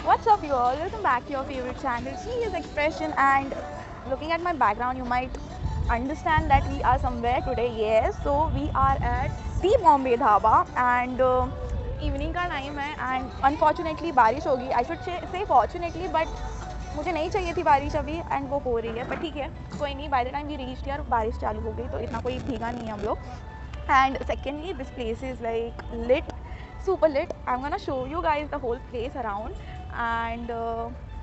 What's up, you all? Welcome back to your favorite channel, Serious Expression. And looking at my background, you might understand that we are somewhere today. Yes, so we are at the Bombay Dhaba, and evening का time है and unfortunately बारिश होगी. I should say fortunately, but मुझे नहीं चाहिए थी बारिश अभी एंड वो हो रही है. बट ठीक है, कोई नहीं. By the time we reach यार बारिश चालू हो गई, तो इतना कोई भीगा नहीं है हम लोग. And secondly, this place is like lit, super lit. I'm gonna show you guys the whole place around. And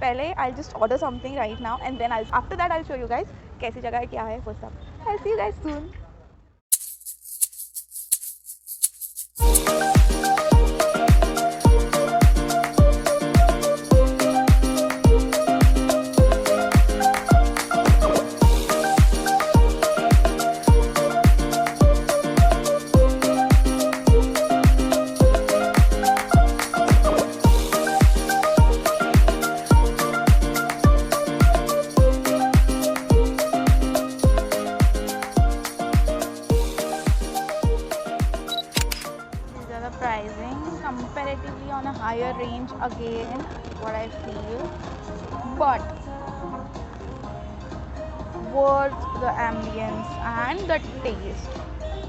पहले I'll just order something right now, and then after that I'll show you guys कैसी जगह है, क्या है वो सब. I'll see you guys soon. Pricing comparatively on a higher range again, what I feel, but worth the ambience and the taste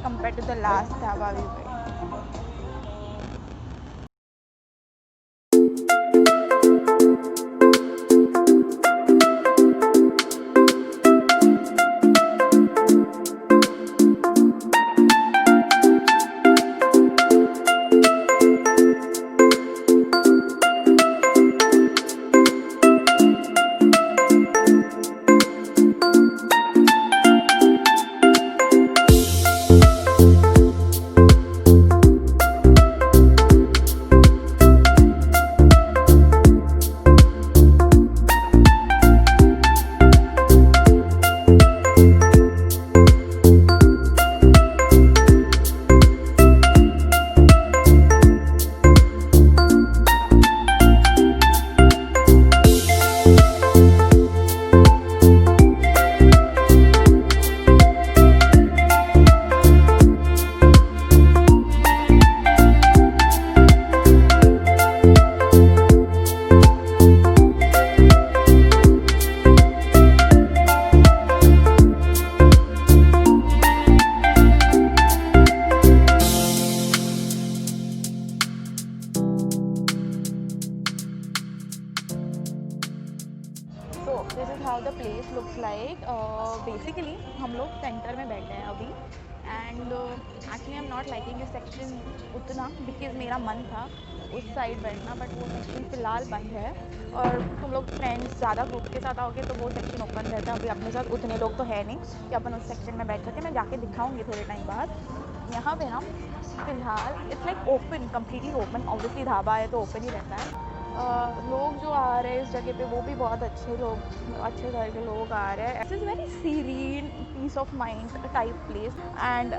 compared to the last dhaba we went. So this is how the place looks like. Basically हम लोग centre में बैठे हैं अभी, and actually I am not liking this section उतना, because मेरा मन था उस साइड बैठना, बट वो सेक्शन फ़िलहाल बंद है. और तुम लोग फ्रेंड्स ज़्यादा ग्रुप के साथ आओगे तो वो सेक्शन ओपन रहता है. अभी अपने साथ उतने लोग तो है नहीं कि अपन उस सेक्शन में बैठ सके. मैं जाके दिखाऊंगी थोड़े टाइम बाद. यहाँ पे ना फ़िलहाल it's like open, completely open. Obviously dhaba है तो ओपन ही रहता है. लोग जो आ रहे हैं इस जगह पे वो भी बहुत अच्छे लोग, अच्छे घर के लोग आ रहे हैं. It's very serene, peace of mind type place. And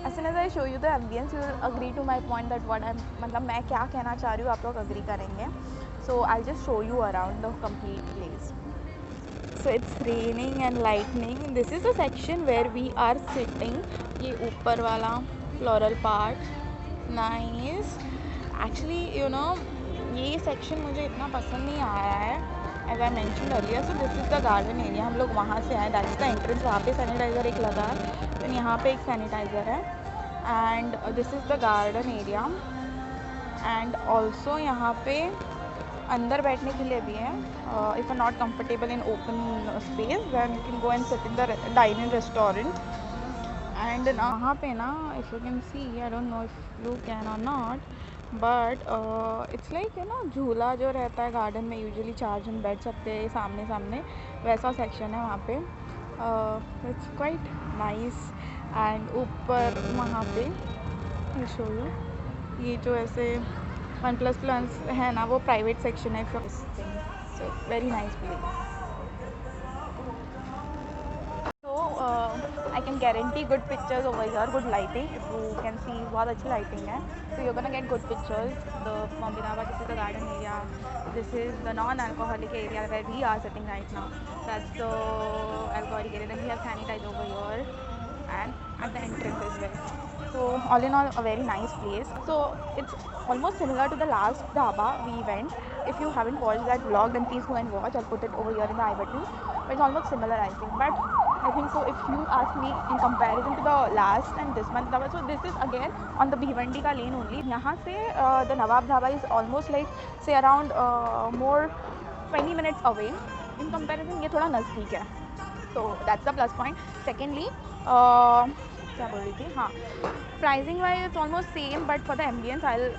as soon as I show you the ambience, you will agree to my point that what I'm, मतलब मैं क्या कहना चाह रही हूँ आप लोग अग्री करेंगे. So I'll just show you around the complete place. So it's raining and lightning. This is the section where we are sitting. ये ऊपर वाला floral part, nice. Actually you know ये सेक्शन मुझे इतना पसंद नहीं आया है, as I mention earlier. So this is the garden area. हम लोग वहाँ से आए, दैट इज़ द एंट्रेंस. वहाँ पे सैनिटाइज़र एक लगा है, तो यहाँ पे एक सैनिटाइज़र है. And this is the garden area. And also यहाँ पे अंदर बैठने के लिए भी है. If are not comfortable in open space, then you can go and sit in the dining restaurant. And वहाँ पे ना, if you can see, I don't know if you can और not, but it's like you know झूला जो रहता है garden में, usually 4 जन बैठ सकते हैं सामने सामने, वैसा सेक्शन है वहाँ पे. It's quite nice. एंड ऊपर वहाँ पे शो यू, ये जो ऐसे OnePlus है ना, वो प्राइवेट सेक्शन है. So very nice place. I can guarantee good pictures over here, good lighting. If you can see, बहुत अच्छी lighting है. So you're gonna get good pictures. The Bombay Dhaba, this is the garden area. This is the non-alcoholic area where we are sitting right now. That's the alcoholic area. Then we have sanitizer over here, and at the entrance as well. So all in all, a very nice place. So it's almost similar to the last dhaba we went, if you haven't watched that vlog, then please go and watch. I'll put it over here in the I button. But it's almost similar, I think. But I think so. If you ask me, in comparison to the last and this month dhaba, so this is again on the Bhiwandi ka lane only. यहाँ से the Nawab Dhaba is almost like say around more 20 minutes away. In comparison, ये थोड़ा नज़दीक है. So that's the plus point. Secondly, क्या बोल रही थी, हाँ, pricing wise it's almost same, but for the ambience I'll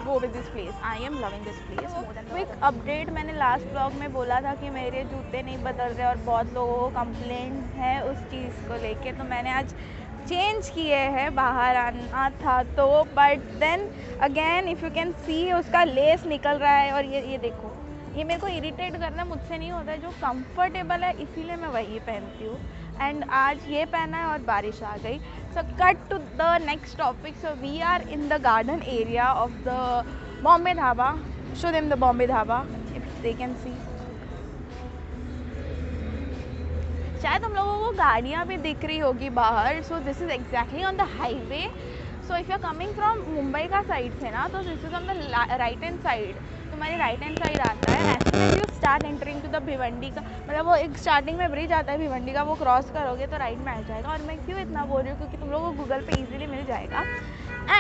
go with this place. I am loving this place more than. Quick update, मैंने लास्ट ब्लॉग में बोला था कि मेरे जूते नहीं बदल रहे और बहुत लोगों को कंप्लेंट है उस चीज़ को लेके, तो मैंने आज चेंज किए हैं. बाहर आना था तो, but then again if you can see उसका लेस निकल रहा है. और ये देखो, ये मेरे को इरिटेट करना मुझसे नहीं होता है. जो कंफर्टेबल है इसीलिए मैं वही पहनती हूँ. एंड आज ये पहना है और बारिश आ गई. So cut to the next topic. So we are in the garden area of the Bombay dhaba. Show them the Bombay dhaba if they can see. शायद हम लोगों को गाड़ियाँ भी दिख रही होगी बाहर. So this is exactly on the highway. So if you are coming from Mumbai का साइड से ना, तो this is on the right hand side. तुम्हारी राइट हैंड साइड आता है. As soon as you start entering to the Bhiwandi का, मतलब वो एक स्टार्टिंग में ब्रिज आता है भिवंडी का, वो क्रॉस करोगे तो राइट में आ जाएगा. और मैं क्यों इतना बोल रही हूँ, क्योंकि तुम लोगों को गूगल पे इजीली मिल जाएगा.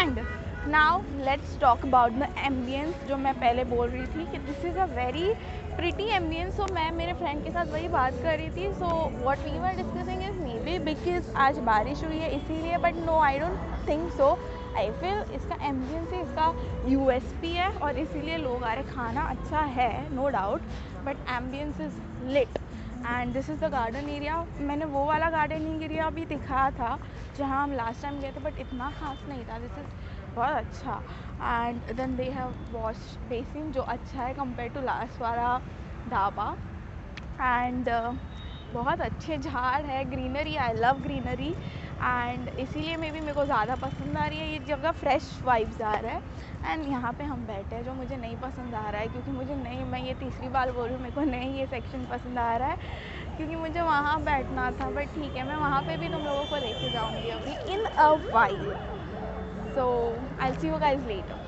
And now let's talk about the ambience. जो मैं पहले बोल रही थी कि this is a very pretty ambience. So मैं मेरे फ्रेंड के साथ वही बात कर रही थी. So what we were discussing is maybe because आज बारिश हुई है इसीलिए, but no, I don't think so. I feel इसका एम्बियंस है, इसका USP है और इसीलिए लोग आ रहे. खाना अच्छा है no doubt, but ambience is lit. And this is the garden area. मैंने वो वाला गार्डनिंग एरिया भी दिखाया था जहाँ हम लास्ट टाइम गए थे, बट इतना खास नहीं था. दिस इज़ बहुत अच्छा. And then they have wash basin जो अच्छा है कंपेयर टू लास्ट वाला ढाबा. एंड बहुत अच्छे झाड़ है, greenery. I love greenery. And इसीलिए मे बी मेरे को ज़्यादा पसंद आ रही है. ये जगह फ्रेश वाइब्स आ रहा है. एंड यहाँ पे हम बैठे हैं, जो मुझे नहीं पसंद आ रहा है, क्योंकि मुझे नहीं, मैं ये तीसरी बार बोल रही हूँ, मेरे को नहीं ये सेक्शन पसंद आ रहा है, क्योंकि मुझे वहाँ बैठना था. बट ठीक है, मैं वहाँ पे भी तुम लोगों को लेके जाऊँगी अभी in a while. So I will see you guys later.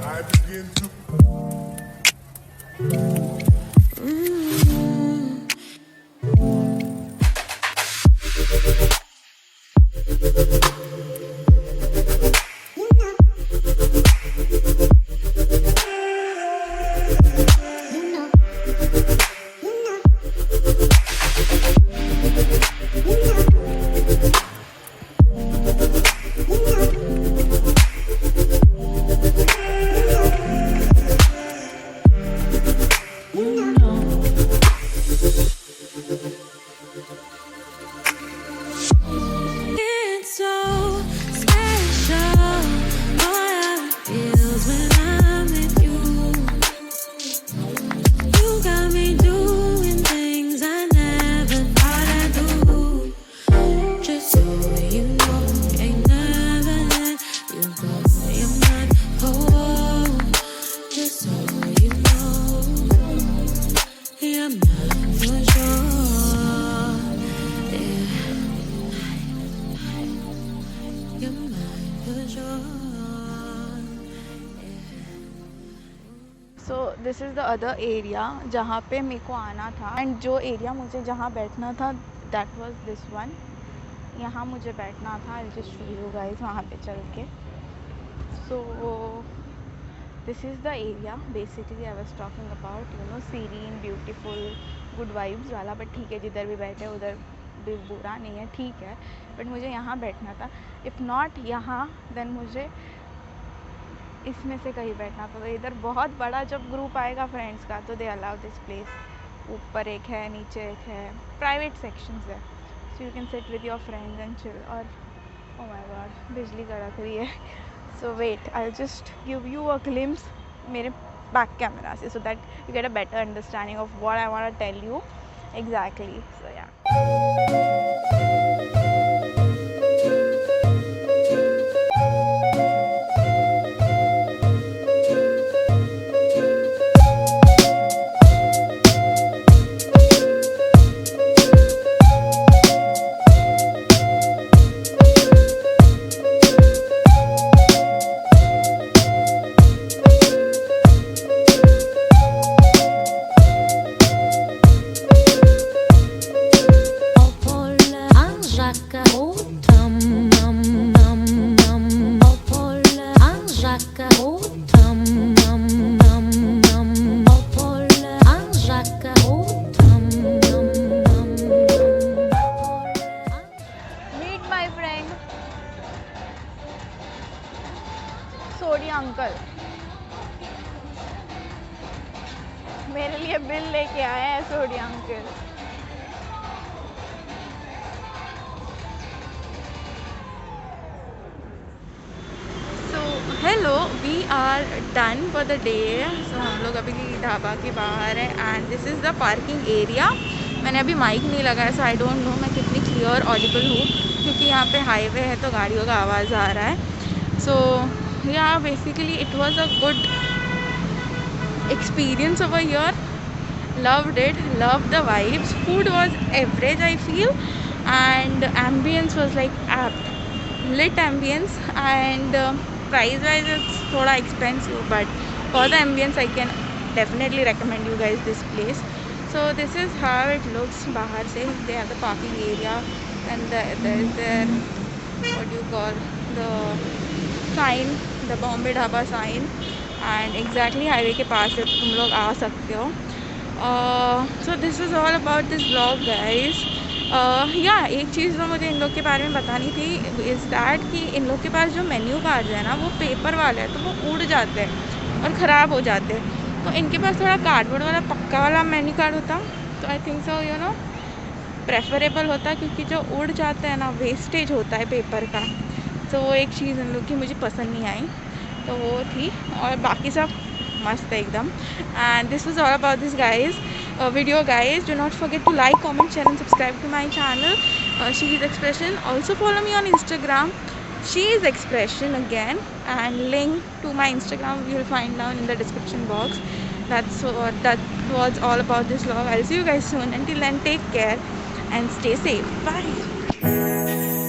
I begin to so this is the other area जहाँ पे मेरे को आना था. एंड जो एरिया मुझे जहाँ बैठना था दैट वाज दिस वन. यहाँ मुझे बैठना था. I just show you guys वहाँ पे चल के. So this is the area basically I was talking about, you know, serene, beautiful, good vibes वाला. बट ठीक है, जिधर भी बैठे उधर भी बुरा नहीं है, ठीक है. बट मुझे यहाँ बैठना था. इफ़ नॉट यहाँ, देन मुझे इसमें से कहीं बैठना था. तो इधर बहुत बड़ा जब ग्रुप आएगा फ्रेंड्स का, तो दे अलाउ दिस प्लेस. ऊपर एक है, नीचे एक है, प्राइवेट सेक्शंस है. So you can sit with your friends and chill. और ओ माय गॉड, बिजली कड़क रही है. So wait, I will just give you a glimpse मेरे बैक कैमरा से, so that you get a better understanding of what I want to tell you exactly. So yeah, meet my friend Sodiya uncle, मेरे लिए bill लेके आए हैं Sodiya uncle. So hello, we are done for the day. So हम लोग अभी ढाबा के बाहर हैं and this is the parking area. मैंने अभी माइक नहीं लगाया, सो आई डोंट नो मैं कितनी क्लियर ऑडिबल हूँ, क्योंकि यहाँ पे हाईवे है तो गाड़ियों का आवाज़ आ रहा है। सो या basically it was a good experience over here. Loved it, loved the vibes. Food was average, I feel, and ambience was like apt, lit ambience. And price wise it's thoda expensive, but for the ambience I can definitely recommend you guys this place. So this is how it looks bahar se. They have the parking area and there is their, what do you call, the sign, the Bombay Dhaba sign, and exactly highway के पास है, तुम लोग आ सकते हो। सो this is all about this blog guys. या एक चीज़ जो मुझे इन लोग के बारे में बतानी थी इज़ दैट कि इन लोग के पास जो मेन्यू कार्ड है ना वो पेपर वाले हैं, तो वो उड़ जाते हैं और ख़राब हो जाते हैं। तो इनके पास थोड़ा कार्डबोर्ड वाला पक्का वाला मेन्यू कार्ड होता तो I think so you know preferable होता, क्योंकि जो उड़ जाता है ना वेस्टेज होता है पेपर का। तो वो एक चीज़ इन लोग की मुझे पसंद नहीं आई, तो वो थी, और बाकी सब मस्त है एकदम। And this was all about this guys video guys. Do not forget to like, comment, share and subscribe to my channel she is expression. Also follow me on Instagram, she is expression again, and link to my Instagram you will find down in the description box. That was all about this vlog. I'll see you guys soon. Until then, take care and stay safe. Bye.